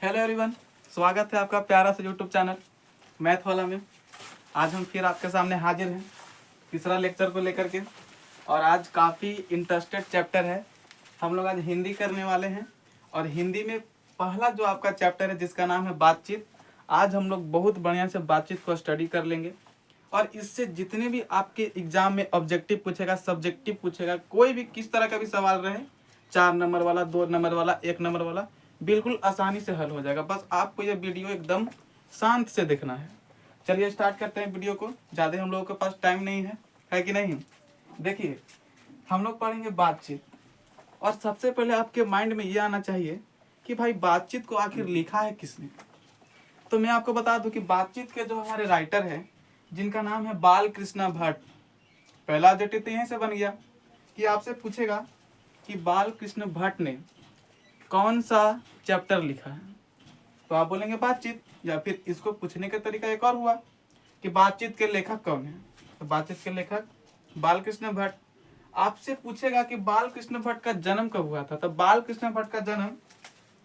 Hello everyone, स्वागत है आपका प्यारा सा यूट्यूब चैनल मैथ वाला में। आज हम फिर आपके सामने हाजिर हैं तीसरा लेक्चर को लेकर के। और आज काफ़ी इंटरेस्टेड चैप्टर है। हम लोग आज हिंदी करने वाले हैं और हिंदी में पहला जो आपका चैप्टर है जिसका नाम है बातचीत। आज हम लोग बहुत बढ़िया से बातचीत को स्टडी कर लेंगे और इससे जितने भी आपके एग्जाम में ऑब्जेक्टिव पूछेगा, सब्जेक्टिव पूछेगा, कोई भी किस तरह का भी सवाल रहे, 4 नंबर वाला, 2 नंबर वाला, 1 नंबर वाला, बिल्कुल आसानी से हल हो जाएगा। बस आपको ये वीडियो एकदम शांत से देखना है। चलिए स्टार्ट करते हैं वीडियो को। ज़्यादा हम लोगों के पास टाइम नहीं है कि नहीं। देखिए, हम लोग पढ़ेंगे बातचीत और सबसे पहले आपके माइंड में ये आना चाहिए कि भाई बातचीत को आखिर लिखा है किसने। तो मैं आपको बता दूं कि बातचीत के जो हमारे राइटर हैं जिनका नाम है बाल कृष्ण भट्ट। पहला ऑब्जेक्टिव तो यहीं से बन गया कि आपसे पूछेगा कि बाल कृष्ण भट्ट ने कौन सा चैप्टर लिखा है, तो आप बोलेंगे बातचीत। या फिर इसको पूछने का तरीका एक और हुआ कि बातचीत के लेखक कौन है, तो बातचीत के लेखक बाल कृष्ण भट्ट। आपसे पूछेगा कि बाल कृष्ण भट्ट का जन्म कब हुआ था, तो बाल कृष्ण भट्ट का जन्म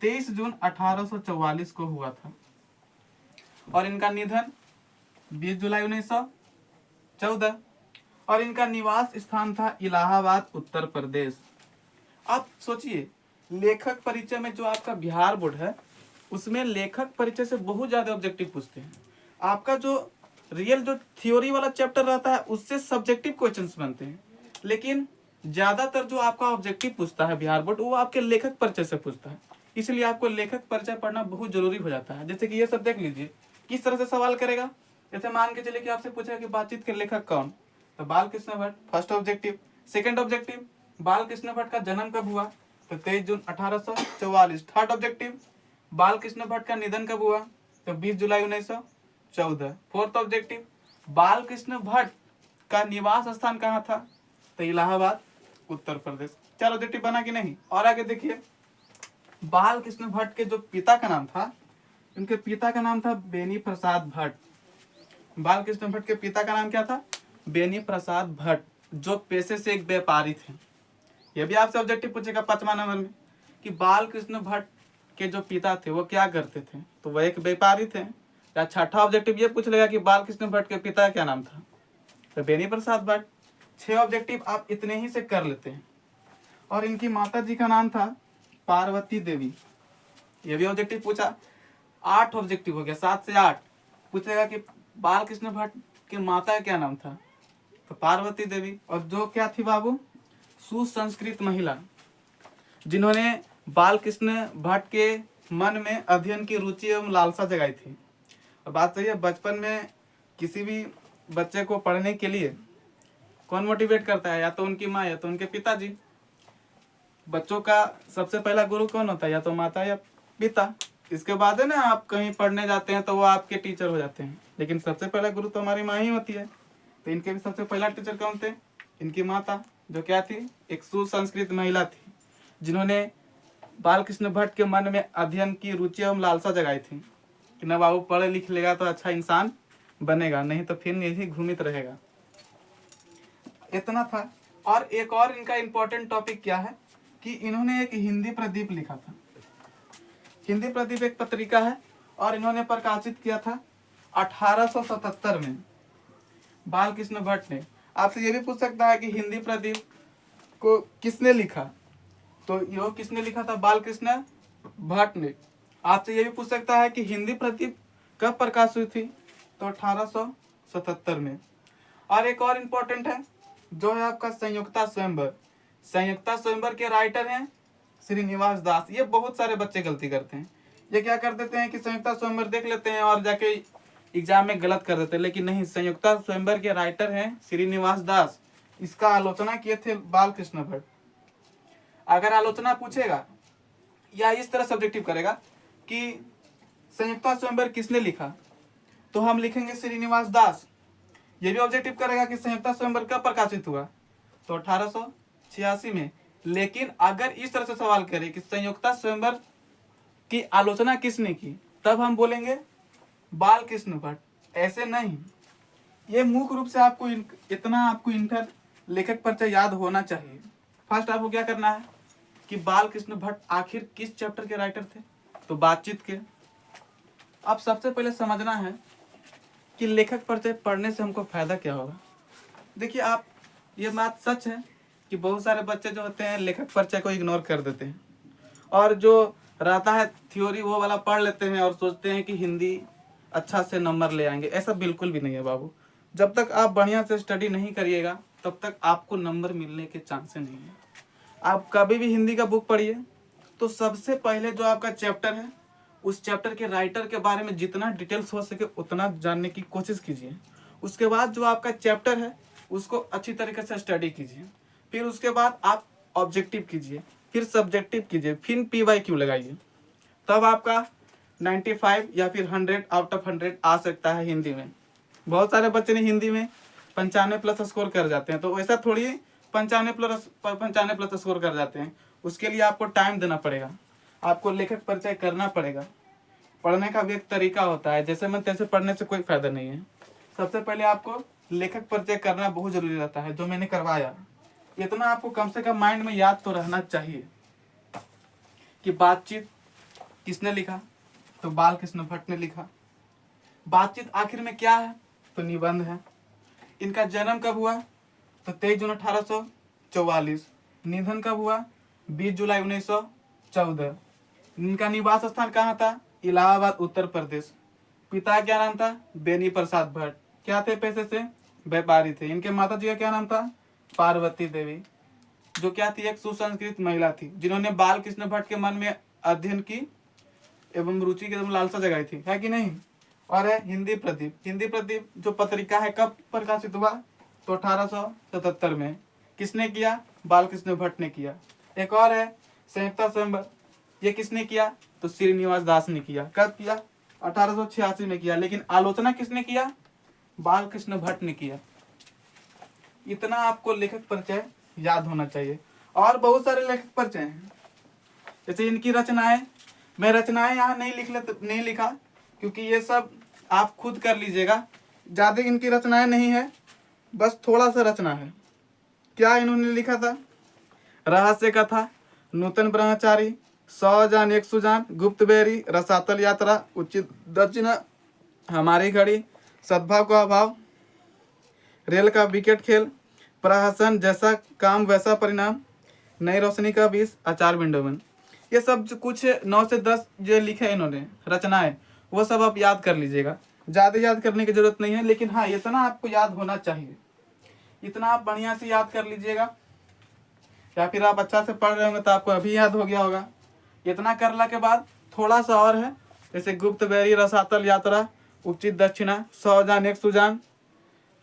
23 जून 1844 को हुआ था और इनका निधन 20 जुलाई 1914 और इनका निवास स्थान था इलाहाबाद, उत्तर प्रदेश। आप सोचिए, लेखक परिचय में जो आपका बिहार बोर्ड है उसमें लेखक परिचय से बहुत ज्यादा ऑब्जेक्टिव पूछते हैं। आपका जो रियल जो थ्योरी वाला चैप्टर रहता है उससे सब्जेक्टिव क्वेश्चंस बनते हैं, लेकिन ज्यादातर जो आपका ऑब्जेक्टिव पूछता है बिहार बोर्ड वो आपके लेखक परिचय से पूछता है। इसलिए आपको लेखक परिचय पढ़ना बहुत जरूरी हो जाता है। जैसे कि ये सब देख लीजिए किस तरह से सवाल करेगा। जैसे मान के चलिए कि आपसे पूछेगा कि बातचीत के लेखक कौन, तो बाल Krishna Bhatt first objective. Second objective, बाल कृष्ण भट्ट का जन्म कब हुआ, तो 23 जून 1844। थर्ड ऑब्जेक्टिव, बाल कृष्ण भट्ट का निधन कब हुआ, तो 20 जुलाई 1914। फोर्थ ऑब्जेक्टिव, बाल कृष्ण भट्ट का निवास स्थान कहाँ था, तो इलाहाबाद, उत्तर प्रदेश। 4 ऑब्जेक्टिव बना कि नहीं। और आगे देखिए, बाल कृष्ण भट्ट के जो पिता का नाम था, उनके पिता का नाम था बेनी प्रसाद भट्ट। बाल कृष्ण भट्ट के पिता का नाम क्या था, बेनी प्रसाद भट्ट, जो पेशे से एक व्यापारी थे। यह भी आपसे ऑब्जेक्टिव पूछेगा 5वां नंबर में कि बाल कृष्ण भट्ट के जो पिता थे वो क्या करते थे, तो वह एक व्यापारी थे। या छठा ऑब्जेक्टिव ये पूछ लेगा कि बाल कृष्ण भट्ट के पिता क्या नाम था, तो बेनी प्रसाद भट्ट। 6 ऑब्जेक्टिव आप इतने ही से कर लेते हैं। और इनकी माता जी का नाम था पार्वती देवी। ये भी ऑब्जेक्टिव पूछा। 8 ऑब्जेक्टिव हो गया, 7 से 8 पूछेगा कि बाल कृष्ण भट्ट के माता का क्या नाम था, तो पार्वती देवी। और जो क्या थी बाबू, सुसंस्कृत महिला, जिन्होंने बाल कृष्ण भट्ट के मन में अध्ययन की रुचि एवं लालसा जगाई थी। और बात सही है, बचपन में किसी भी बच्चे को पढ़ने के लिए कौन मोटिवेट करता है, या तो उनकी माँ या तो उनके पिताजी। बच्चों का सबसे पहला गुरु कौन होता है, या तो माता या पिता। इसके बाद है ना आप कहीं पढ़ने जाते हैं तो वो आपके टीचर हो जाते हैं, लेकिन सबसे पहला गुरु तो हमारी माँ ही होती है। तो इनके भी सबसे पहला टीचर कौन थे, इनकी माता, जो क्या थी, एक सुसंस्कृत महिला थी, जिन्होंने बाल कृष्ण भट्ट के मन में अध्ययन की रुचि एवं लालसा जगाई थी कि न बाबू पढ़ लिख लेगा तो अच्छा इंसान बनेगा, नहीं तो फिर यही घूमित रहेगा। इतना था। और एक और इनका इंपॉर्टेंट टॉपिक क्या है कि इन्होंने एक हिंदी प्रदीप लिखा था। हिंदी प्रदीप एक पत्रिका है और इन्होंने प्रकाशित किया था 1877 में, बाल कृष्ण भट्ट ने। आपसे ये भी पूछ सकता है कि हिंदी प्रदीप को किसने लिखा, तो यो किसने लिखा था, बाल कृष्ण भट्ट ने। आपसे ये भी पूछ सकता है कि हिंदी प्रदीप कब प्रकाश हुई थी, तो 1877 में। और एक और इम्पोर्टेंट है जो है आपका संयुक्ता स्वयंवर। संयुक्ता स्वयंवर के राइटर हैं श्रीनिवास दास। ये बहुत सारे बच्चे गलती करते हैं, ये क्या कर देते हैं कि संयुक्ता स्वयंवर देख लेते हैं और जाके एग्जाम में गलत कर देते हैं, लेकिन नहीं, संयुक्ता स्वयंवर के राइटर हैं श्रीनिवास दास। इसका आलोचना किए थे बाल कृष्ण भट्ट। अगर आलोचना पूछेगा या इस तरह सब्जेक्टिव करेगा कि संयुक्ता स्वयंवर किसने लिखा, तो हम लिखेंगे श्रीनिवास दास। ये भी ऑब्जेक्टिव करेगा कि संयुक्ता स्वयंवर कब प्रकाशित हुआ, तो 1886 में। लेकिन अगर इस तरह से सवाल करे कि संयुक्ता स्वयंवर की आलोचना किसने की, तब हम बोलेंगे बाल कृष्ण भट्ट। ऐसे नहीं, ये मुख्य रूप से आपको इतना आपको इंटर लेखक परिचय याद होना चाहिए। फर्स्ट आपको क्या करना है कि बाल कृष्ण भट्ट आखिर किस चैप्टर के राइटर थे, तो बातचीत के। अब सबसे पहले समझना है कि लेखक परिचय पढ़ने से हमको फायदा क्या होगा। देखिए आप, ये बात सच है कि बहुत सारे बच्चे जो होते हैं लेखक परिचय को इग्नोर कर देते हैं, और जो रहता है थ्योरी वो वाला पढ़ लेते हैं और सोचते हैं कि हिंदी अच्छा से नंबर ले आएंगे। ऐसा बिल्कुल भी नहीं है बाबू। जब तक आप बढ़िया से स्टडी नहीं करिएगा तब तक आपको नंबर मिलने के चांसेस नहीं है। आप कभी भी हिंदी का बुक पढ़िए तो सबसे पहले जो आपका चैप्टर है उस चैप्टर के राइटर के बारे में जितना डिटेल्स हो सके उतना जानने की कोशिश कीजिए। उसके बाद जो आपका चैप्टर है उसको अच्छी तरीके से स्टडी कीजिए। फिर उसके बाद आप ऑब्जेक्टिव कीजिए, फिर सब्जेक्टिव कीजिए, फिर PYQ लगाइए। तब आपका 95 या फिर 100 आउट ऑफ 100 आ सकता है हिंदी में। बहुत सारे बच्चे ने हिंदी में 95+ स्कोर कर जाते हैं, तो वैसा थोड़ी 95+ स्कोर कर जाते हैं। उसके लिए आपको टाइम देना पड़ेगा, आपको लेखक परिचय करना पड़ेगा। पढ़ने का भी एक तरीका होता है, जैसे मैं तैसे पढ़ने से कोई फायदा नहीं है। सबसे पहले आपको लेखक परिचय करना बहुत जरूरी रहता है, जो मैंने करवाया। इतना आपको कम से कम माइंड में याद तो रहना चाहिए कि बातचीत किसने लिखा, तो बाल कृष्ण भट्ट ने लिखा। बातचीत आखिर में क्या है, तो निबंध है। इनका जन्म कब हुआ, तो 23 जून 1844। निधन कब हुआ, 20 जुलाई 1914। इनका निवास स्थान कहाँ था, इलाहाबाद उत्तर प्रदेश। पिता क्या नाम था, बेनी प्रसाद भट्ट। क्या थे पेशे से, व्यापारी थे। इनके माता जी का क्या नाम था, पार्वती देवी, जो क्या थी, एक सुसंस्कृत महिला थी, जिन्होंने बाल कृष्ण भट्ट के मन में अध्ययन की एवं रुचि की लालसा जगाई थी, है कि नहीं। और है हिंदी प्रदीप। हिंदी प्रदीप जो पत्रिका है कब प्रकाशित हुआ, तो 1877 में। किसने किया, बाल कृष्ण भट्ट ने किया। एक और है संयुक्ता स्वयंवर, ये किसने किया, तो श्रीनिवास दास ने किया। कब किया, 1886 में किया। लेकिन आलोचना किसने किया, बाल कृष्ण भट्ट ने किया। इतना आपको लेखक परिचय याद होना चाहिए। और बहुत सारे लेखक परिचय हैं, जैसे इनकी रचनाएं। मैं रचनाएं यहाँ नहीं लिखा क्योंकि ये सब आप खुद कर लीजिएगा। ज्यादा इनकी रचनाएं नहीं है, बस थोड़ा सा रचना है। क्या इन्होंने लिखा था, रहस्य कथा, नूतन ब्रह्मचारी, 100 जान 100 जान, गुप्त बेरी, रसातल यात्रा, उचित दक्षिणा, हमारी घड़ी, सद्भाव का अभाव, रेल का विकेट खेल, प्रहसन, जैसा काम वैसा परिणाम, नई रोशनी का 20, आचार विंडो बंद। ये सब जो कुछ 9 से 10 जो लिखे हैं इन्होंने रचनाएं, वो सब आप याद कर लीजिएगा। ज़्यादा याद करने की जरूरत नहीं है, लेकिन हाँ इतना आपको याद होना चाहिए। इतना आप बढ़िया से याद कर लीजिएगा, या फिर आप अच्छा से पढ़ रहे होंगे तो आपको अभी याद हो गया होगा। इतना करने के बाद थोड़ा सा और है, जैसे गुप्त बेरी, रसातल यात्रा, उचित दक्षिणा, 100 जान 100 जान,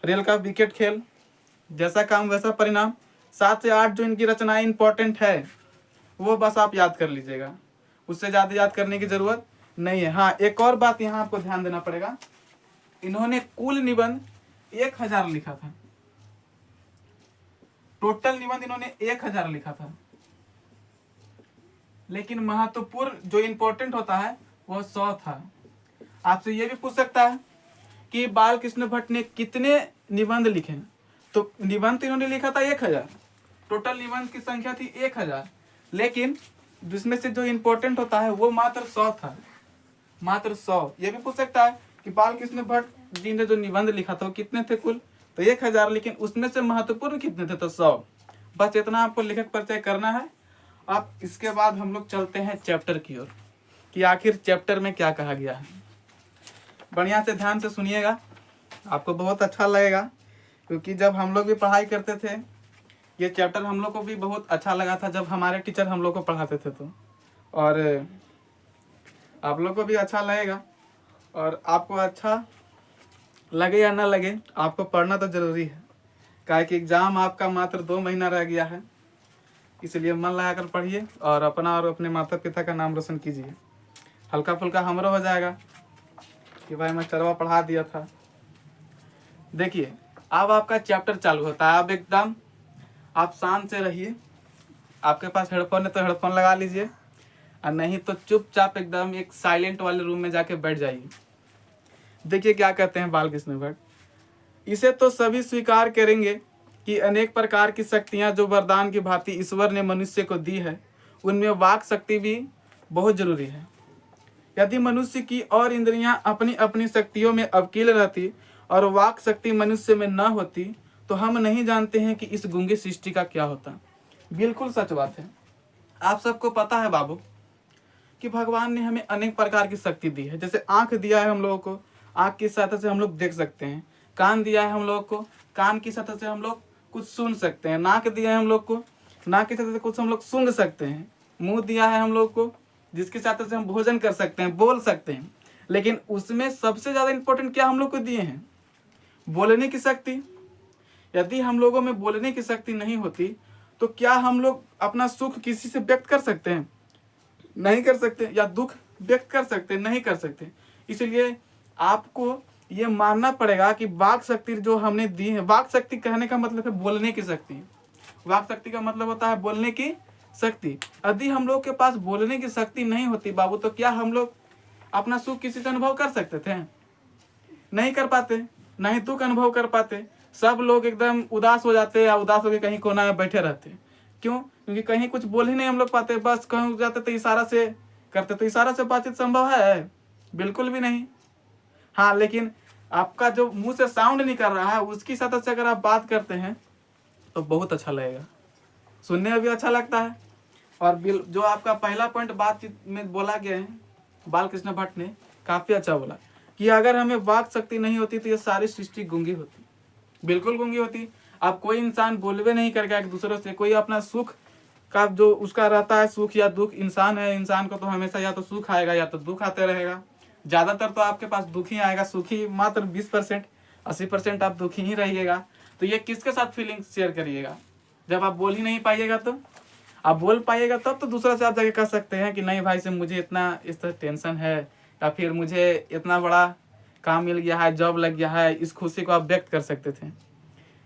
रेल का विकेट खेल, जैसा काम वैसा परिणाम। 7 से 8 जो इनकी रचनाएं इंपॉर्टेंट है वो बस आप याद कर लीजिएगा, उससे ज़्यादा याद करने की जरूरत नहीं है। हाँ एक और बात यहाँ आपको ध्यान देना पड़ेगा, इन्होंने कुल निबंध 1000 लिखा था। टोटल निबंध इन्होंने 1000 लिखा था, लेकिन महत्वपूर्ण जो इंपॉर्टेंट होता है वो 100 था। आपसे ये भी पूछ सकता है कि बाल कृष्ण भट्ट ने कितने निबंध लिखे, तो निबंध इन्होंने लिखा था 1000। टोटल निबंध की संख्या थी 1000, लेकिन जिसमें से जो इंपॉर्टेंट होता है वो मात्र 100 था, मात्र 100। ये भी पूछ सकता है कि बाल कृष्ण भट्ट जी ने जो निबंध लिखा था वो कितने थे कुल, तो 1000, लेकिन उसमें से महत्वपूर्ण कितने थे, तो 100। बस इतना आपको लेखक परिचय करना है। अब इसके बाद हम लोग चलते हैं चैप्टर की ओर, कि आखिर चैप्टर में क्या कहा गया है। बढ़िया से ध्यान से सुनिएगा, आपको बहुत अच्छा लगेगा, क्योंकि जब हम लोग भी पढ़ाई करते थे ये चैप्टर हम लोग को भी बहुत अच्छा लगा था जब हमारे टीचर हम लोग को पढ़ाते थे, तो और आप लोग को भी अच्छा लगेगा। और आपको अच्छा लगे या ना लगे, आपको पढ़ना तो ज़रूरी है, काहे कि एग्ज़ाम आपका मात्र 2 महीना रह गया है। इसलिए मन लगाकर पढ़िए और अपना और अपने माता पिता का नाम रोशन कीजिए। हल्का फुल्का हमरो हो जाएगा कि भाई मैं चरवा पढ़ा दिया था। देखिए अब आपका चैप्टर चालू होता है। अब एकदम आप शांत से रहिए, आपके पास हेडफोन है तो हेडफोन लगा लीजिए, और नहीं तो चुपचाप एकदम एक साइलेंट वाले रूम में जाके बैठ जाइए। देखिए क्या कहते हैं बाल कृष्ण भट्ट, इसे तो सभी स्वीकार करेंगे कि अनेक प्रकार की शक्तियां जो वरदान की भांति ईश्वर ने मनुष्य को दी है, उनमें वाक शक्ति भी बहुत जरूरी है। यदि मनुष्य की और इंद्रियां अपनी अपनी शक्तियों में अवकील रहती और वाक शक्ति मनुष्य में न होती तो हम नहीं जानते हैं कि इस गूंगी सृष्टि का क्या होता। बिल्कुल सच बात है। आप सबको पता है बाबू कि भगवान ने हमें अनेक प्रकार की शक्ति दी है। जैसे आंख दिया है हम लोगों को, आंख की सहायता से हम लोग देख सकते हैं। कान दिया है हम लोगों को, कान की सहायता से हम लोग कुछ सुन सकते हैं। नाक दिया है हम लोग को, नाक की सहायता से कुछ हम लोग सूंघ सकते हैं। मुंह दिया है हम लोग को, जिसकी सहायता से हम भोजन कर सकते हैं, बोल सकते हैं। लेकिन उसमें सबसे ज्यादा इंपॉर्टेंट क्या हम लोग को दिए हैं? बोलने की शक्ति। यदि हम लोगों में बोलने की शक्ति नहीं होती तो क्या हम लोग अपना सुख किसी से व्यक्त कर सकते हैं? नहीं कर सकते। या दुख व्यक्त कर सकते? नहीं कर सकते। इसलिए आपको ये मानना पड़ेगा कि वाक शक्ति जो हमने दी है, वाक शक्ति कहने का मतलब है बोलने की शक्ति। वाक शक्ति का मतलब होता है बोलने की शक्ति। यदि हम लोग के पास बोलने की शक्ति नहीं होती बाबू, तो क्या हम लोग अपना सुख किसी से अनुभव कर सकते थे? नहीं कर पाते। नहीं दुख अनुभव कर पाते। सब लोग एकदम उदास हो जाते या उदास होकर कहीं कोना में बैठे रहते। क्यों? क्योंकि कहीं कुछ बोल ही नहीं हम लोग पाते। बस कहीं जाते तो इशारा से करते। तो इशारा से बातचीत संभव है? बिल्कुल भी नहीं। हाँ, लेकिन आपका जो मुंह से साउंड निकल रहा है उसकी सतह से अगर आप बात करते हैं तो बहुत अच्छा लगेगा, सुनने में भी अच्छा लगता है। और जो आपका पहला पॉइंट बातचीत में बोला गया है, बालकृष्ण भट्ट ने काफी अच्छा बोला कि अगर हमें वाक शक्ति नहीं होती तो ये सारी सृष्टि गूंगी होती। बिल्कुल गूंगी होती। अब कोई इंसान बोलवे नहीं करेगा एक दूसरे से। कोई अपना सुख का जो उसका रहता है, सुख या दुख, इंसान है, इंसान को तो हमेशा या तो सुख आएगा या तो दुख आते रहेगा। ज्यादातर तो आपके पास दुख ही आएगा, सुखी मात्र 20%, 80% आप दुखी ही रहिएगा। तो ये किसके साथ फीलिंग शेयर करिएगा? जब आप बोल ही नहीं पाइएगा तो आप बोल पाइएगा तब तो दूसरा से आप जाके कह सकते हैं कि नहीं भाई से मुझे इतना इस तरह टेंशन है, या फिर मुझे इतना बड़ा काम मिल गया है, जॉब लग गया है। इस खुशी को आप व्यक्त कर सकते थे।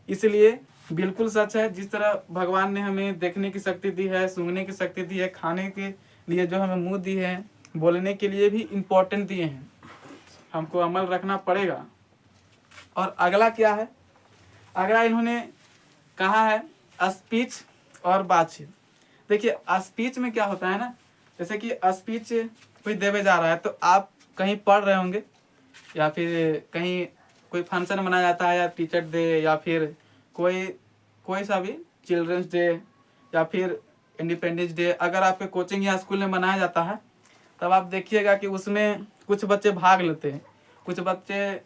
इसलिए बिल्कुल सच है, जिस तरह भगवान ने हमें देखने की शक्ति दी है, सूंघने की शक्ति दी है, खाने के लिए जो हमें मुंह दी है, बोलने के लिए भी इम्पोर्टेंट दिए हैं। हमको अमल रखना पड़ेगा। और अगला क्या है? अगला इन्होंने कहा है स्पीच और बातचीत। देखिए स्पीच में क्या होता है ना, जैसे कि स्पीच कोई देवे जा रहा है तो आप कहीं पढ़ रहे होंगे या फिर कहीं कोई फंक्शन मनाया जाता है, या टीचर डे, या फिर कोई सा भी चिल्ड्रंस डे, या फिर इंडिपेंडेंस डे अगर आपके कोचिंग या स्कूल में मनाया जाता है, तब आप देखिएगा कि उसमें कुछ बच्चे भाग लेते हैं, कुछ बच्चे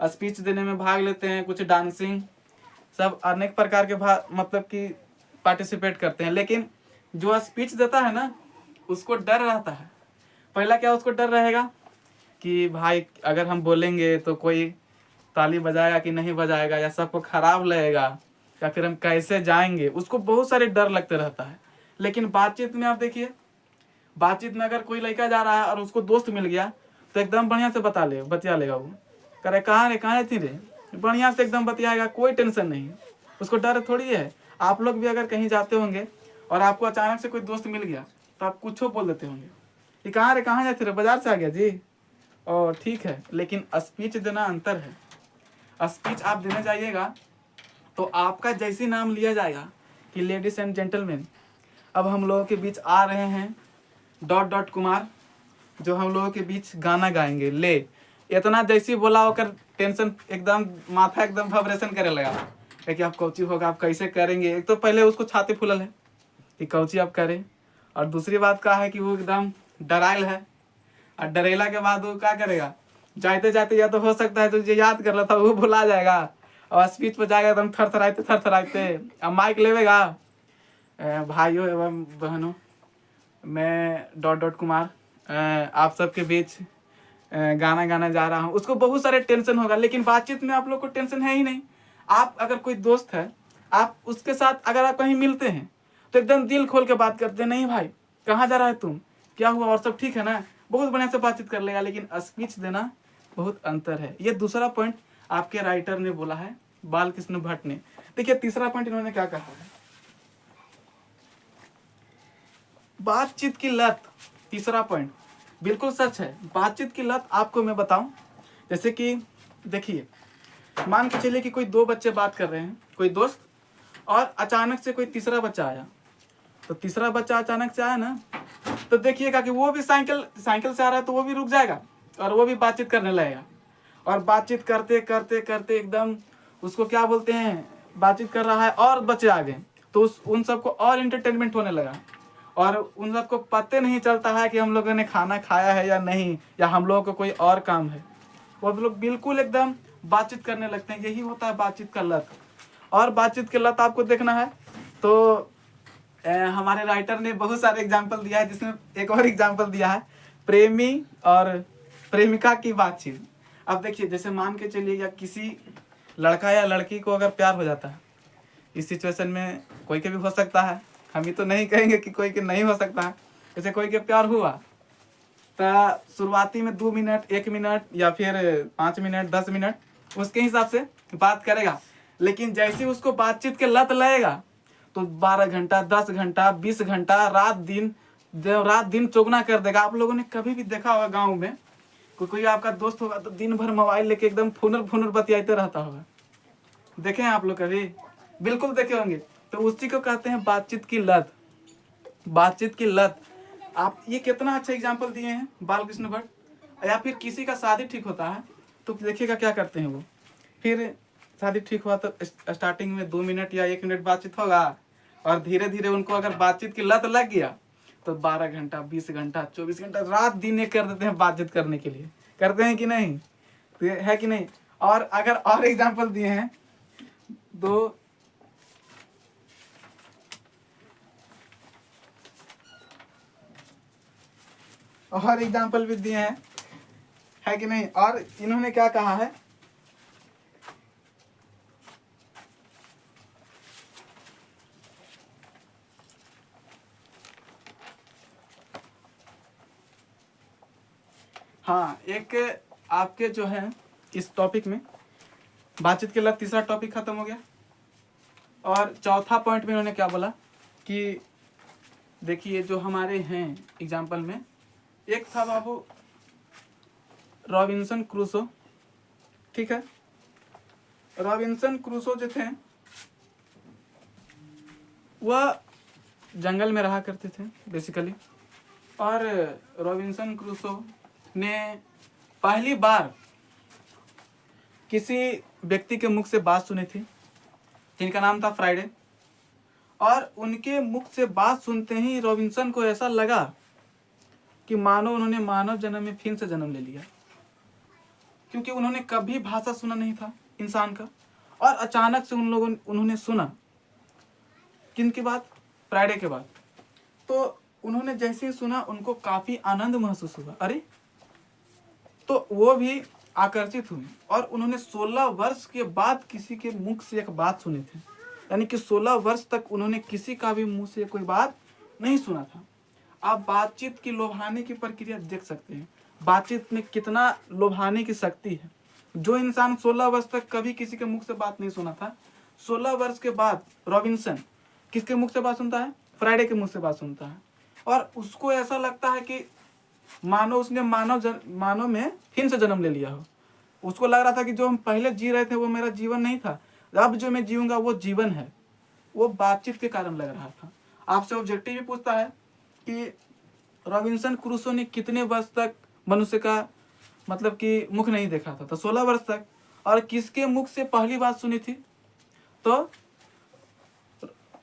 स्पीच देने में भाग लेते हैं, कुछ डांसिंग, सब अनेक प्रकार के मतलब कि पार्टिसिपेट करते हैं। लेकिन जो स्पीच देता है ना, उसको डर रहता है। पहला क्या उसको डर रहेगा कि भाई अगर हम बोलेंगे तो कोई ताली बजाएगा कि नहीं बजाएगा, या सबको खराब लगेगा, या फिर हम कैसे जाएंगे, उसको बहुत सारे डर लगते रहता है। लेकिन बातचीत में आप देखिए, बातचीत में अगर कोई लड़का जा रहा है और उसको दोस्त मिल गया तो एकदम बढ़िया से बतिया लेगा। वो करे कहाँ थी रे, बढ़िया से एकदम बतियाएगा, कोई टेंशन नहीं, उसको डर थोड़ी है। आप लोग भी अगर कहीं जाते होंगे और आपको अचानक से कोई दोस्त मिल गया तो आप कुछ बोल देते होंगे कि कहाँ जाते रे, बाजार से आ गया जी, और ठीक है। लेकिन स्पीच देना अंतर है। स्पीच आप देने जाइएगा तो आपका जैसे नाम लिया जाएगा कि लेडीज एंड जेंटलमैन, अब हम लोगों के बीच आ रहे हैं ... कुमार, जो हम लोगों के बीच गाना गाएंगे। ले इतना जैसे बोला होकर टेंशन एकदम, माथा एकदम वाइब्रेशन करे लगा कि आप कौची होगा, आप कैसे करेंगे। एक तो पहले उसको छाती फूलल है कि कौची आप करें, और दूसरी बात क्या है कि वो एकदम डराइल है। और डरेला के बाद वो क्या करेगा, जाते जाते या तो हो सकता है तुझे याद कर लेता, वो भुला जाएगा और स्पीच पर जाएगा एकदम थरथराते। अब माइक लेवेगा, भाइयों एवं बहनों, मैं ... कुमार आप सबके बीच गाना गाने जा रहा हूँ। उसको बहुत सारे टेंशन होगा। लेकिन बातचीत में आप लोग को टेंशन है ही नहीं। आप अगर कोई दोस्त है, आप उसके साथ अगर आप कहीं मिलते हैं तो एकदम दिल खोल के बात करते हैं, नहीं भाई कहाँ जा रहा है तुम, क्या हुआ, और सब ठीक है ना, बहुत बढ़िया से बातचीत कर लेगा। लेकिन स्पीच देना बहुत अंतर है। ये दूसरा पॉइंट आपके राइटर ने बोला है, बालकृष्ण भट्ट ने। देखिए तीसरा पॉइंट इन्होंने क्या कहा है, बातचीत की लत। तीसरा पॉइंट बिल्कुल सच है, बातचीत की लत। आपको मैं बताऊं, जैसे कि देखिए, मान के चलिए कि कोई दो बच्चे बात कर रहे हैं, कोई दोस्त, और अचानक से कोई तीसरा बच्चा आया। तो तीसरा बच्चा अचानक से आया ना, तो देखिएगा कि वो भी साइकिल साइकिल से आ रहा है तो वो भी रुक जाएगा और वो भी बातचीत करने लगेगा। और बातचीत करते करते करते एकदम उसको क्या बोलते हैं, बातचीत कर रहा है और बच्चे आ गए तो उन सबको और इंटरटेनमेंट होने लगा। और उन सबको पता नहीं चलता है कि हम लोगों ने खाना खाया है या नहीं, या हम लोगों को कोई और काम है। वो लोग बिल्कुल एकदम बातचीत करने लगते हैं। यही होता है बातचीत का लत। और बातचीत की लत आपको देखना है तो हमारे राइटर ने बहुत सारे एग्जाम्पल दिया है, जिसमें एक और एग्जाम्पल दिया है प्रेमी और प्रेमिका की बातचीत। अब देखिए, जैसे मान के चलिए या किसी लड़का या लड़की को अगर प्यार हो जाता है, इस सिचुएशन में कोई के भी हो सकता है, हम ही तो नहीं कहेंगे कि कोई के नहीं हो सकता है। जैसे कोई के प्यार हुआ तो शुरुआती में 2 मिनट 1 मिनट या फिर 5 मिनट 10 मिनट उसके हिसाब से बात करेगा। लेकिन जैसे उसको बातचीत के लत लगेगा तो 12 घंटा 10 घंटा 20 घंटा रात दिन चौगुना कर देगा। आप लोगों ने कभी भी देखा होगा गाँव में कोई आपका दोस्त होगा तो दिन भर मोबाइल लेके एकदम फुनर बतियाते रहता होगा। देखे हैं आप लोग कभी? बिल्कुल देखे होंगे। तो उसी को कहते हैं बातचीत की लत। बातचीत की लत। आप ये कितना अच्छा एग्जाम्पल दिए हैं बालकृष्ण भट्ट। या फिर किसी का शादी ठीक होता है तो देखिएगा क्या करते हैं वो, फिर शादी ठीक हुआ तो स्टार्टिंग में 2 मिनट या 1 मिनट बातचीत होगा और धीरे धीरे उनको अगर बातचीत की लत लग गया तो 12 घंटा 20 घंटा 24 घंटा रात दिन एक कर देते हैं बातचीत करने के लिए। करते हैं कि नहीं? तो है कि नहीं? और अगर और एग्जाम्पल दिए हैं दो, और एग्जाम्पल भी दिए हैं, है कि नहीं? और इन्होंने क्या कहा है, हाँ, एक आपके जो है इस टॉपिक में बातचीत के लत तीसरा टॉपिक खत्म हो गया। और चौथा पॉइंट में इन्होंने क्या बोला कि देखिए जो हमारे हैं एग्जाम्पल में, एक था बाबू रॉबिन्सन क्रूसो। ठीक है, रॉबिन्सन क्रूसो जो थे वह जंगल में रहा करते थे बेसिकली। और रॉबिन्सन क्रूसो ने पहली बार किसी व्यक्ति के मुख से बात सुनी थी जिनका नाम था फ्राइडे। और उनके मुख से बात सुनते ही रॉबिन्सन को ऐसा लगा कि मानो उन्होंने मानव जन्म में फिर से जन्म ले लिया, क्योंकि उन्होंने कभी भाषा सुना नहीं था इंसान का। और अचानक से उन्होंने सुना किनकी बात? फ्राइडे के बाद। तो उन्होंने जैसे ही सुना उनको काफी आनंद महसूस हुआ। अरे, तो वो भी आकर्षित हुए और उन्होंने 16 वर्ष के बाद किसी के मुख से एक बात सुनी थी। यानी कि 16 वर्ष तक उन्होंने किसी का भी मुंह से कोई बात नहीं सुना था। आप बातचीत की लुभाने की प्रक्रिया देख सकते हैं, बातचीत में कितना लुभाने की शक्ति है। जो इंसान 16 वर्ष तक कभी किसी के मुख से बात नहीं सुना था, 16 वर्ष के बाद रॉबिन्सन किसके मुख से बात सुनता है? फ्राइडे के मुख से बात सुनता है। और उसको ऐसा लगता है कि मानो उसने मानव में फिर से जन्म ले लिया हो। उसको लग रहा था कि जो हम पहले जी रहे थे वो मेरा जीवन नहीं था, अब जो मैं जीऊंगा वो जीवन है। वो बातचीत के कारण लग रहा था। आपसे ऑब्जेक्टिव भी पूछता है कि रॉबिन्सन क्रूसो ने कितने वर्ष तक मनुष्य का मतलब कि मुख नहीं देखा था? तो 16 वर्ष तक। और किसके मुख से पहली बात सुनी थी? तो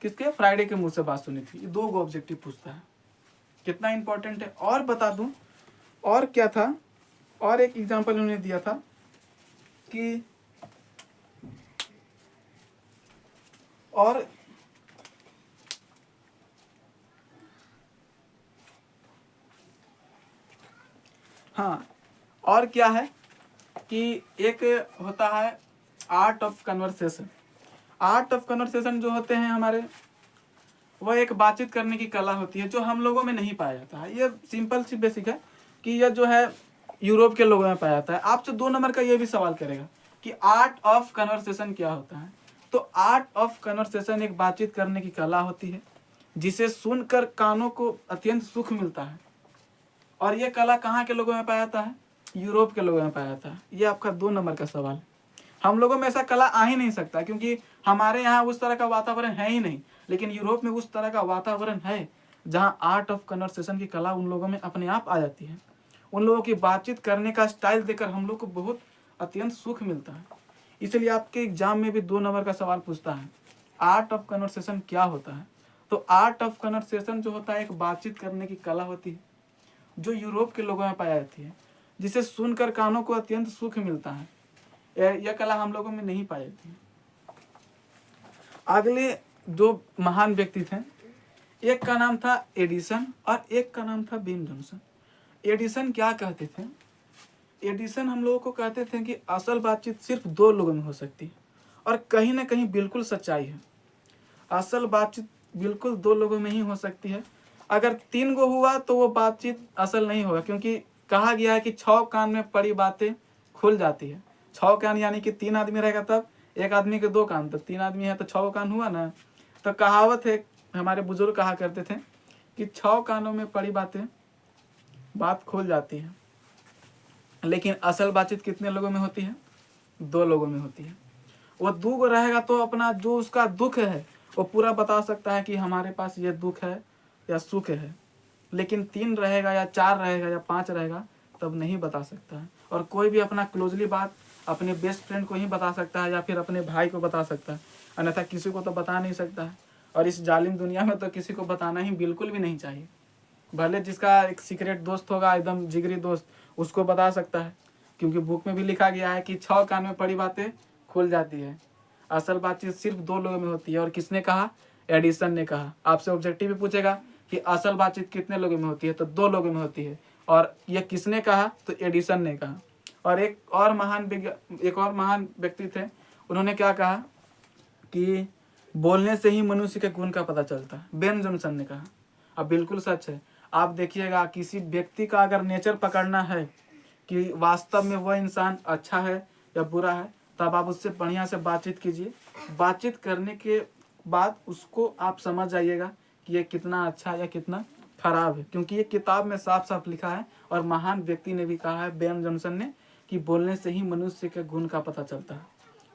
किसके? फ्राइडे के मुंह से बात सुनी थी। ये 2 ऑब्जेक्टिव पूछता है, कितना इंपॉर्टेंट है। और बता दूं और क्या था, और एक एग्जांपल उन्होंने दिया था कि और हाँ, और क्या है कि एक होता है art of conversation. Art of conversation जो होते हैं हमारे, वह एक बातचीत करने की कला होती है जो हम लोगों में नहीं पाया जाता है। ये सिंपल सी बेसिक है कि यह जो है यूरोप के लोगों में पाया जाता है। आपसे 2 नंबर का ये भी सवाल करेगा कि आर्ट ऑफ कन्वर्सेशन क्या होता है। तो आर्ट ऑफ कन्वर्सेशन एक बातचीत करने की कला होती है जिसे सुनकर कानों को अत्यंत सुख मिलता है। और ये कला कहाँ के लोगों में पाया जाता है? यूरोप के लोगों में पाया जाता है। ये आपका 2 नंबर का सवाल है। हम लोगों में ऐसा कला आ ही नहीं सकता क्योंकि हमारे यहाँ उस तरह का वातावरण है ही नहीं। लेकिन यूरोप में उस तरह का वातावरण है जहाँ आर्ट ऑफ कन्वर्सेशन की कला उन लोगों में अपने आप आ जाती है। उन लोगों की बातचीत करने का स्टाइल देखकर हम लोग को बहुत अत्यंत सुख मिलता है। इसलिए आपके एग्जाम में भी 2 नंबर का सवाल पूछता है, आर्ट ऑफ कन्वर्सेशन क्या होता है। तो आर्ट ऑफ कन्वर्सेशन जो होता है एक बातचीत करने की कला होती है जो यूरोप के लोगों में पाई जाती है, जिसे सुनकर कानों को अत्यंत सुख मिलता है। यह कला हम लोगों में नहीं पाई जाती है। अगले 2 महान व्यक्ति थे, एक का नाम था एडिसन और एक का नाम था बेन जॉनसन। एडिसन क्या कहते थे? एडिसन हम लोगों को कहते थे कि असल बातचीत सिर्फ 2 लोगों में हो सकती है, और कहीं ना कहीं बिल्कुल सच्चाई है। असल बातचीत बिल्कुल 2 लोगों में ही हो सकती है। अगर 3 गो हुआ तो वो बातचीत असल नहीं होगा, क्योंकि कहा गया है कि 6 कान में पड़ी बातें खुल जाती है। 6 कान यानी कि 3 आदमी रहेगा तब, एक आदमी के 2 कान, तो 3 आदमी है तो 6 कान हुआ ना। तो कहावत है, हमारे बुजुर्ग कहा करते थे कि 6 कानों में पड़ी बात खुल जाती है। लेकिन असल बातचीत कितने लोगों में होती है? 2 लोगों में होती है। वो 2 गो रहेगा तो अपना जो उसका दुख है वो पूरा बता सकता है कि हमारे पास ये दुख है या सुख है। लेकिन 3 रहेगा या 4 रहेगा या 5 रहेगा तब नहीं बता सकता है। और कोई भी अपना क्लोजली बात अपने बेस्ट फ्रेंड को ही बता सकता है या फिर अपने भाई को बता सकता है, अन्यथा किसी को तो बता नहीं सकता है। और इस जालिम दुनिया में तो किसी को बताना ही बिल्कुल भी नहीं चाहिए। भले जिसका एक सीक्रेट दोस्त होगा, एकदम जिगरी दोस्त, उसको बता सकता है, क्योंकि बुक में भी लिखा गया है कि 6 कान में पड़ी बातें खुल जाती है। असल बातचीत सिर्फ 2 लोगों में होती है। और किसने कहा? एडिसन ने कहा। आपसे ऑब्जेक्टिव भी पूछेगा कि असल बातचीत कितने लोगों में होती है, तो 2 लोगों में होती है। और यह किसने कहा? तो एडिसन ने कहा। और एक और महान व्यक्ति थे, उन्होंने क्या कहा कि बोलने से ही मनुष्य के गुण का पता चलता है, बेन जॉनसन ने कहा। अब बिल्कुल सच है। आप देखिएगा, किसी व्यक्ति का अगर नेचर पकड़ना है कि वास्तव में वह इंसान अच्छा है या बुरा है, तब आप उससे बढ़िया से बातचीत कीजिए। बातचीत करने के बाद उसको आप समझ जाइएगा कि ये कितना अच्छा या कितना खराब है, क्योंकि ये किताब में साफ साफ लिखा है। और महान व्यक्ति ने भी कहा है, बेन जॉनसन ने, कि बोलने से ही मनुष्य के गुण का पता चलता है।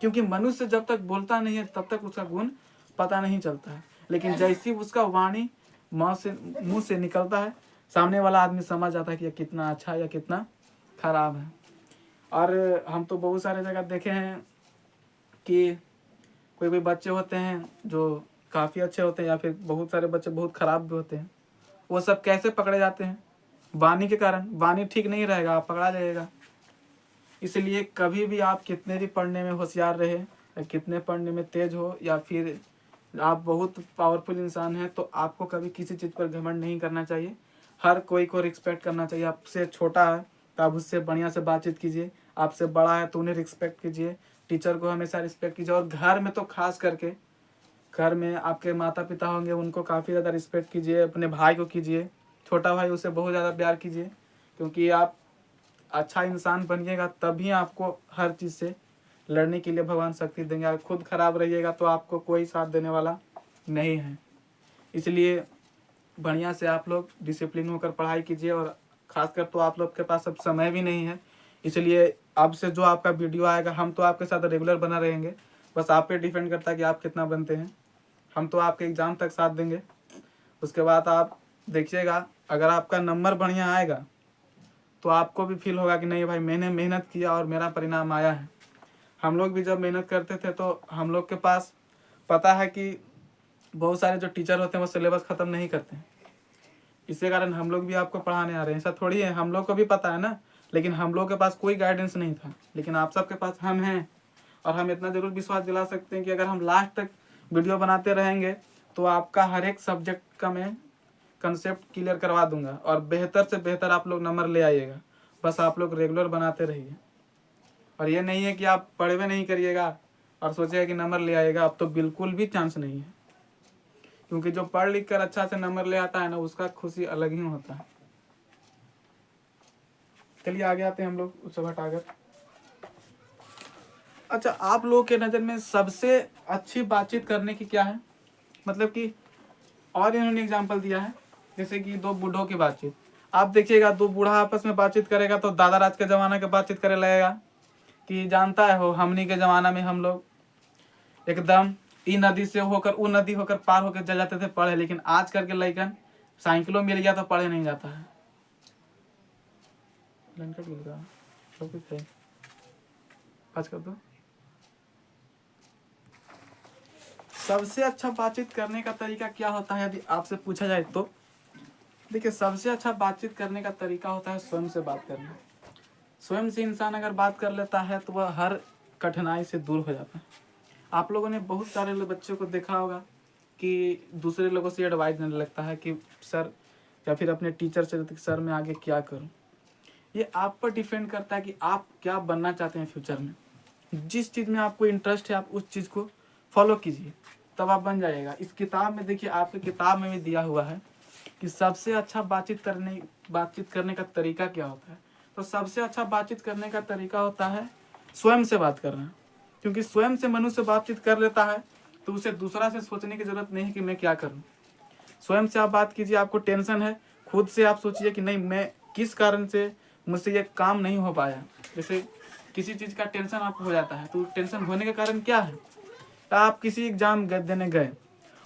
क्योंकि मनुष्य जब तक बोलता नहीं है तब तक उसका गुण पता नहीं चलता है। लेकिन जैसी उसका वाणी मुंह से निकलता है, सामने वाला आदमी समझ जाता है कि ये कितना अच्छा या कितना खराब है। और हम तो बहुत सारे जगह देखे हैं कि कोई बच्चे होते हैं जो काफ़ी अच्छे होते हैं, या फिर बहुत सारे बच्चे बहुत ख़राब भी होते हैं। वो सब कैसे पकड़े जाते हैं? वाणी के कारण। वाणी ठीक नहीं रहेगा, आप पकड़ा जाइएगा। इसलिए कभी भी आप कितने भी पढ़ने में होशियार रहे, या कितने पढ़ने में तेज हो, या फिर आप बहुत पावरफुल इंसान हैं, तो आपको कभी किसी चीज़ पर घमंड नहीं करना चाहिए। हर कोई को रिस्पेक्ट करना चाहिए। आपसे छोटा है तो आप उससे बढ़िया से बातचीत कीजिए, आपसे बड़ा है तो उन्हें रिस्पेक्ट कीजिए। टीचर को हमेशा रिस्पेक्ट कीजिए। और घर में तो खास करके, घर में आपके माता पिता होंगे, उनको काफ़ी ज़्यादा रिस्पेक्ट कीजिए। अपने भाई को कीजिए, छोटा भाई, उससे बहुत ज़्यादा प्यार कीजिए। क्योंकि आप अच्छा इंसान बनिएगा तभी आपको हर चीज़ से लड़ने के लिए भगवान शक्ति देंगे। आप खुद खराब रहिएगा तो आपको कोई साथ देने वाला नहीं है। इसलिए बढ़िया से आप लोग डिसिप्लिन होकर पढ़ाई कीजिए। और खासकर तो आप लोग के पास अब समय भी नहीं है, इसलिए अब से जो आपका वीडियो आएगा, हम तो आपके साथ रेगुलर बना रहेंगे। बस आप पे डिपेंड करता है कि आप कितना बनते हैं। हम तो आपके एग्ज़ाम तक साथ देंगे। उसके बाद आप देखिएगा, अगर आपका नंबर बढ़िया आएगा तो आपको भी फील होगा कि नहीं भाई, मैंने मेहनत किया और मेरा परिणाम आया है। हम लोग भी जब मेहनत करते थे तो हम लोग के पास पता है कि बहुत सारे जो टीचर होते हैं वो सिलेबस ख़त्म नहीं करते हैं। इसी कारण हम लोग भी आपको पढ़ाने आ रहे हैं। ऐसा थोड़ी है, हम लोग को भी पता है ना, लेकिन हम लोग के पास कोई गाइडेंस नहीं था। लेकिन आप सबके पास हम हैं। और हम इतना ज़रूर विश्वास दिला सकते हैं कि अगर हम लास्ट तक वीडियो बनाते रहेंगे तो आपका हर एक सब्जेक्ट का मैं कंसेप्ट क्लियर करवा दूंगा, और बेहतर से बेहतर आप लोग नंबर ले आइएगा। बस आप लोग रेगुलर बनाते रहिए। और ये नहीं है कि आप पढ़वे नहीं करिएगा और सोचिएगा कि नंबर ले आएगा, अब तो बिल्कुल भी चांस नहीं है। क्योंकि जो पढ़ लिख कर अच्छा से नंबर ले आता है ना, उसका खुशी अलग ही होता है। चलिए आगे आते हैं हम लोग उस सब हटाकर। अच्छा, आप लोगों के नज़र में सबसे अच्छी बातचीत करने की क्या है? मतलब कि, और इन्होंने एग्जाम्पल दिया है जैसे कि 2 बूढ़ों की बातचीत। आप देखिएगा, 2 बूढ़ा आपस में बातचीत करेगा तो दादा राज के ज़माना के बातचीत करे लगेगा कि जानता है हो, हमनी के ज़माना में हम लोग एकदम ई नदी से होकर उ नदी होकर पार होकर चल जाते थे पढ़े। लेकिन आजकल के लड़कन साइकिलों मिल गया तो पढ़े नहीं जाता है। ब्लैंकेट मिल गया, सब कुछ है, पाँच कर दो। सबसे अच्छा बातचीत करने का तरीका क्या होता है यदि आपसे पूछा जाए तो देखिए, सबसे अच्छा बातचीत करने का तरीका होता है स्वयं से बात करना। स्वयं से इंसान अगर बात कर लेता है तो वह हर कठिनाई से दूर हो जाता है। आप लोगों ने बहुत सारे बच्चों को देखा होगा कि दूसरे लोगों से एडवाइस देने लगता है कि सर, या फिर अपने टीचर से, सर मैं आगे क्या करूं। ये आप पर डिपेंड करता है कि आप क्या बनना चाहते हैं फ्यूचर में। जिस चीज़ में आपको इंटरेस्ट है आप उस चीज़ को फॉलो कीजिए, तब आप बन जाइएगा। इस किताब में देखिए, आपके किताब में भी दिया हुआ है कि सबसे अच्छा बातचीत करने का तरीका क्या होता है। तो सबसे अच्छा बातचीत करने का तरीका होता है स्वयं से बात करना, क्योंकि स्वयं से मनुष्य बातचीत कर लेता है तो उसे दूसरा से सोचने की जरूरत नहीं कि मैं क्या करूं। स्वयं से आप बात कीजिए। आपको टेंशन है, खुद से आप सोचिए कि नहीं, मैं किस कारण से मुझसे ये काम नहीं हो पाया। जैसे किसी चीज़ का टेंशन आपको हो जाता है तो टेंशन होने का कारण क्या है। आप किसी एग्जाम देने गए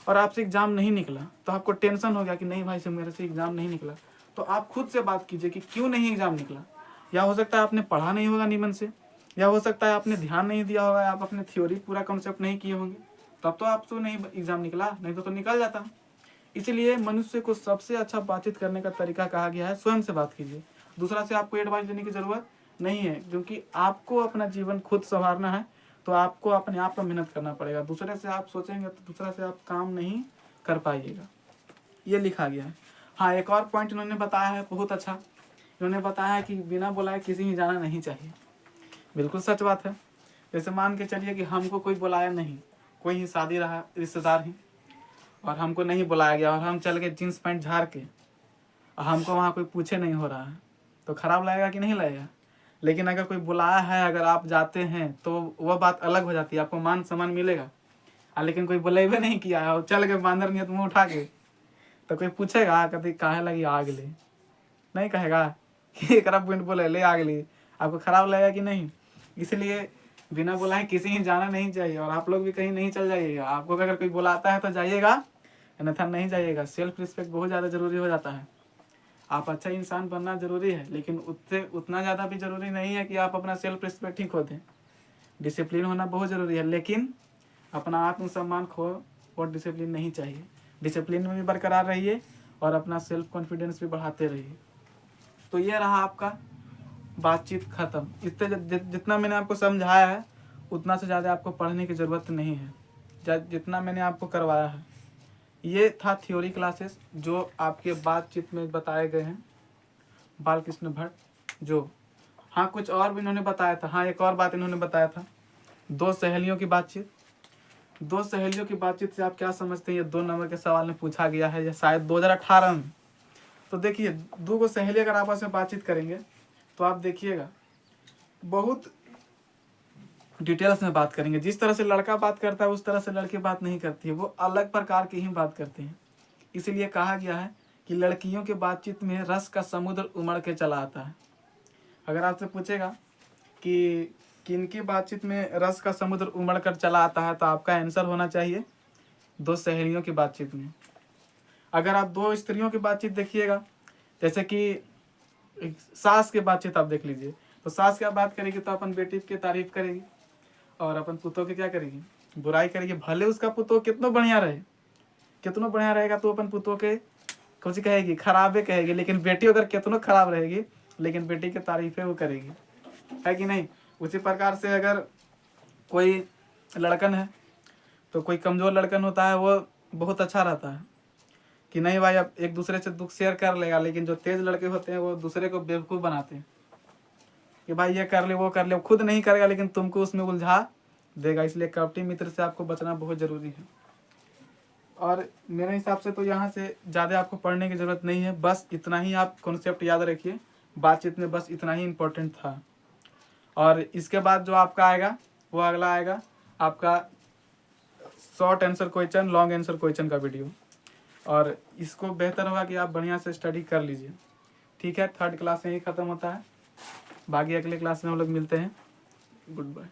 और आपसे एग्जाम नहीं निकला तो आपको टेंशन हो गया कि नहीं भाई से मेरे से एग्जाम नहीं निकला। तो आप खुद से बात कीजिए कि क्यों नहीं एग्जाम निकला। या हो सकता है आपने पढ़ा नहीं होगा निमन से, या हो सकता है आपने ध्यान नहीं दिया होगा, आप अपने थ्योरी पूरा कॉन्सेप्ट नहीं किए होंगे, तब तो आपसे नहीं एग्जाम निकला, नहीं तो निकल जाता। इसीलिए मनुष्य को सबसे अच्छा बातचीत करने का तरीका कहा गया है स्वयं से बात कीजिए। दूसरा से आपको एडवाइस देने की जरूरत नहीं है, क्योंकि आपको अपना जीवन खुद संवारना है तो आपको अपने आप पर मेहनत करना पड़ेगा। दूसरे से आप सोचेंगे तो दूसरा से आप काम नहीं कर पाइएगा, ये लिखा गया है। हाँ, एक और पॉइंट इन्होंने बताया है बहुत अच्छा। इन्होंने बताया है कि बिना बुलाए किसी ही जाना नहीं चाहिए। बिल्कुल सच बात है। जैसे मान के चलिए कि हमको कोई बुलाया नहीं, कोई ही शादी रहा रिश्तेदार ही, और हमको नहीं बुलाया गया और हम चल गए जीन्स पैंट झाड़ के, और हमको वहाँ कोई पूछे नहीं हो रहा है, तो खराब लगेगा कि नहीं लगेगा। लेकिन अगर कोई बुलाया है, अगर आप जाते हैं तो वह बात अलग हो जाती है, आपको मान सम्मान मिलेगा। लेकिन कोई बुलेबे नहीं किया है और चल गए बांदर नियत मुँह उठा के, तो कोई पूछेगा कभी काहे लगी आग ले, नहीं कहेगा कि एक पॉइंट बोले ले आग ले। आपको खराब लगेगा कि नहीं। इसलिए बिना बुलाए किसी ही जाना नहीं चाहिए। और आप लोग भी कहीं नहीं चल जाइएगा। आपको अगर कोई बुलाता है तो जाइएगा, अन्यथा नहीं जाइएगा। सेल्फ रिस्पेक्ट बहुत ज़्यादा ज़रूरी हो जाता है। आप अच्छा इंसान बनना ज़रूरी है, लेकिन उससे उतना ज़्यादा भी ज़रूरी नहीं है कि आप अपना सेल्फ रिस्पेक्ट ही खो दें। डिसिप्लिन होना बहुत ज़रूरी है, लेकिन अपना आत्मसम्मान खो और डिसिप्लिन नहीं चाहिए। डिसिप्लिन में भी बरकरार रहिए और अपना सेल्फ कॉन्फिडेंस भी बढ़ाते रहिए। तो ये रहा आपका बातचीत ख़त्म। इतने जितना मैंने आपको समझाया है उतना से ज़्यादा आपको पढ़ने की ज़रूरत नहीं है। जितना मैंने आपको करवाया है ये था थ्योरी क्लासेस जो आपके बातचीत में बताए गए हैं बालकृष्ण भट्ट जो। हाँ, कुछ और भी इन्होंने बताया था। हाँ, एक और बात इन्होंने बताया था, दो सहेलियों की बातचीत। दो सहेलियों की बातचीत से आप क्या समझते हैं, ये 2 नंबर के सवाल में पूछा गया है, या शायद 2018 में। तो देखिए, 2 सहेली अगर आपस में बातचीत करेंगे तो आप देखिएगा बहुत डिटेल्स में बात करेंगे। जिस तरह से लड़का बात करता है उस तरह से लड़की बात नहीं करती है, वो अलग प्रकार की ही बात करते हैं। इसीलिए कहा गया है कि लड़कियों के बातचीत में रस का समुद्र उमड़ के चला आता है। अगर आपसे पूछेगा कि किनकी बातचीत में रस का समुद्र उमड़ कर चला आता है, तो आपका आंसर होना चाहिए 2 सहेलियों की बातचीत में। अगर आप 2 स्त्रियों की बातचीत देखिएगा, जैसे कि सास की बातचीत आप देख लीजिए, तो सास क्या बात करेगी, तो अपन बेटी की तारीफ करेगी, और अपन पुतों की क्या करेगी, बुराई करेगी। भले उसका पुतो कितना बढ़िया रहे, कितना बढ़िया रहेगा तो अपन पुतों के कुछ कहेगी, खराबे कहेगी। लेकिन बेटी अगर कितना खराब रहेगी लेकिन बेटी की तारीफें वो करेगी, है कि नहीं। उसी प्रकार से अगर कोई लड़कन है तो कोई कमज़ोर लड़कन होता है वो बहुत अच्छा रहता है कि नहीं भाई, अब एक दूसरे से दुख शेयर कर लेगा। लेकिन जो तेज लड़के होते हैं वो दूसरे को बेवकूफ़ बनाते हैं कि भाई ये कर ले वो कर ले, खुद नहीं करेगा लेकिन तुमको उसमें उलझा देगा। इसलिए कपटी मित्र से आपको बचना बहुत ज़रूरी है। और मेरे हिसाब से तो यहाँ से ज़्यादा आपको पढ़ने की ज़रूरत नहीं है, बस इतना ही आप कॉन्सेप्ट याद रखिए। बातचीत में बस इतना ही इम्पोर्टेंट था। और इसके बाद जो आपका आएगा वो अगला आएगा आपका short answer question, long answer question का वीडियो। और इसको बेहतर होगा कि आप बढ़िया से स्टडी कर लीजिए। ठीक है, 3rd क्लास में ही ख़त्म होता है, बाकी अगले क्लास में हम लोग मिलते हैं। Good bye.